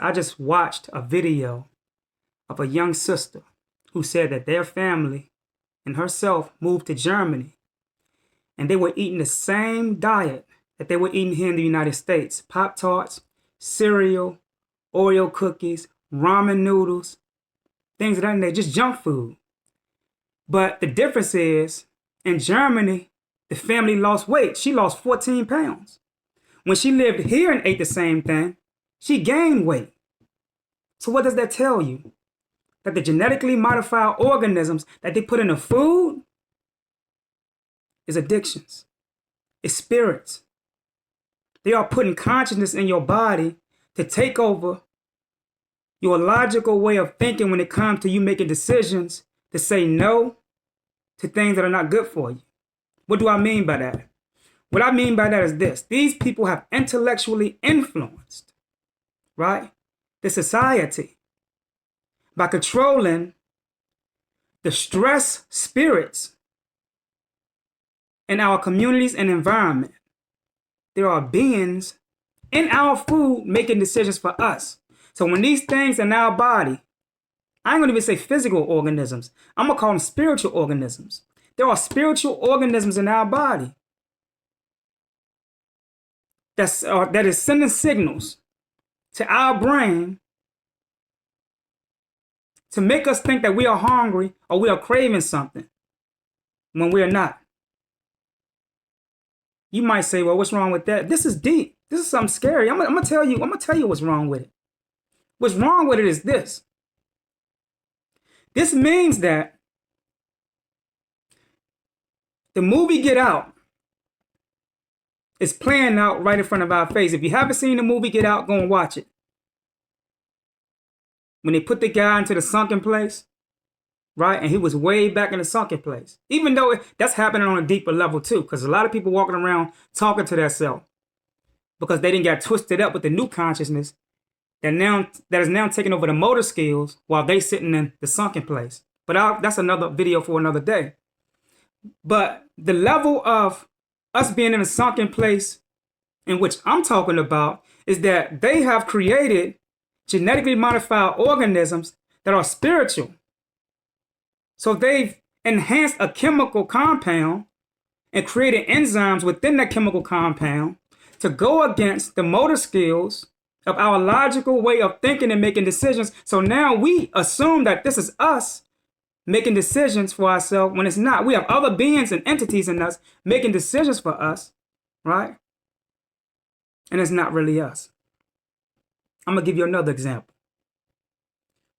I just watched a video of a young sister who said that their family and herself moved to Germany and they were eating the same diet that they were eating here in the United States. Pop-Tarts, cereal, Oreo cookies, ramen noodles, things of that nature, just junk food. But the difference is, in Germany, the family lost weight. She lost 14 pounds. When she lived here and ate the same thing, she gained weight. So what does that tell you? That the genetically modified organisms that they put in the food is addictions. It's spirits. They are putting consciousness in your body to take over your logical way of thinking when it comes to you making decisions to say no to things that are not good for you. What do I mean by that? What I mean by that is this. These people have intellectually influenced, right, the society by controlling the stress spirits in our communities and environment. There are beings in our food making decisions for us. So when these things in our body, I ain't gonna even say physical organisms, I'm gonna call them spiritual organisms. There are spiritual organisms in our body that is sending signals to our brain to make us think that we are hungry or we are craving something when we are not. You might say, well, what's wrong with that? This is deep. This is something scary. I'm gonna tell you what's wrong with it. What's wrong with it is this. This means that the movie Get Out is playing out right in front of our face. If you haven't seen the movie Get Out, go and watch it. When they put the guy into the sunken place, right? And he was way back in the sunken place. Even though that's happening on a deeper level too, because a lot of people walking around talking to themselves because they didn't get twisted up with the new consciousness that is now taking over the motor skills while they sitting in the sunken place. But that's another video for another day. But the level of us being in a sunken place in which I'm talking about is that they have created genetically modified organisms that are spiritual. So they've enhanced a chemical compound and created enzymes within that chemical compound to go against the motor skills of our logical way of thinking and making decisions. So now we assume that this is us making decisions for ourselves when it's not. We have other beings and entities in us making decisions for us, right? And it's not really us. I'm gonna give you another example.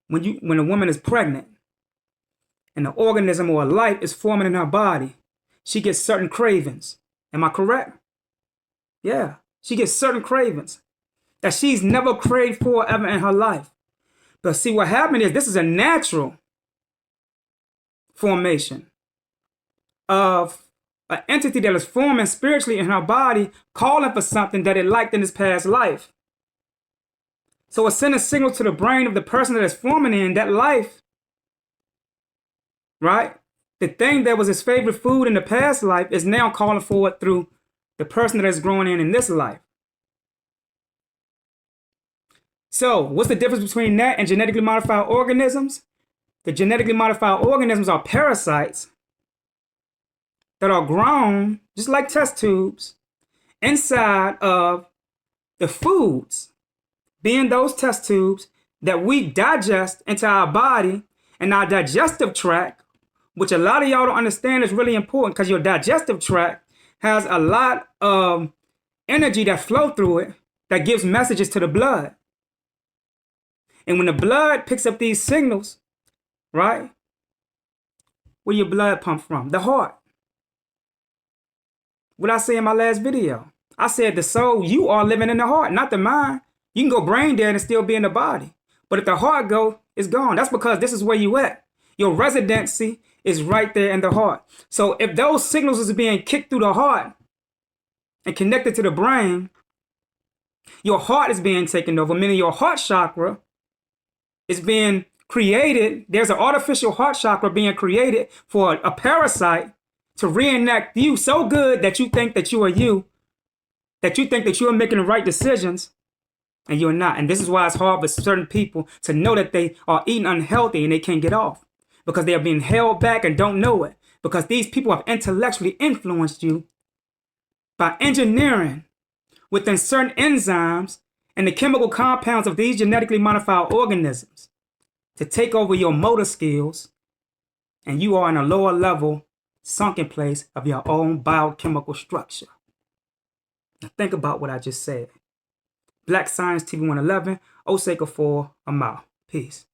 When a woman is pregnant and an organism or a life is forming in her body, she gets certain cravings. Am I correct? Yeah, she gets certain cravings that she's never craved for ever in her life. But see, what happened is this is a natural formation of an entity that is forming spiritually in her body, calling for something that it liked in its past life. So it's sending a signal to the brain of the person that is forming in that life, right? The thing that was his favorite food in the past life is now calling for it through the person that is growing in this life. So what's the difference between that and genetically modified organisms? The genetically modified organisms are parasites that are grown, just like test tubes, inside of the foods, being those test tubes that we digest into our body, and our digestive tract, which a lot of y'all don't understand is really important because your digestive tract has a lot of energy that flow through it that gives messages to the blood. And when the blood picks up these signals, right, where your blood pump from? The heart. What I say in my last video? I said the soul, you are living in the heart, not the mind. You can go brain dead and still be in the body. But if the heart go, it's gone. That's because this is where you at. Your residency is right there in the heart. So if those signals is being kicked through the heart and connected to the brain, your heart is being taken over, meaning your heart chakra is being created. There's an artificial heart chakra being created for a parasite to reenact you so good that you think that you are you, that you think that you are making the right decisions, and you're not. And this is why it's hard for certain people to know that they are eating unhealthy and they can't get off, because they are being held back and don't know it, because these people have intellectually influenced you by engineering within certain enzymes and the chemical compounds of these genetically modified organisms to take over your motor skills, and you are in a lower level, sunken place of your own biochemical structure. Now think about what I just said. Black Science TV 111, Osei Kufuor, I'm out. Peace.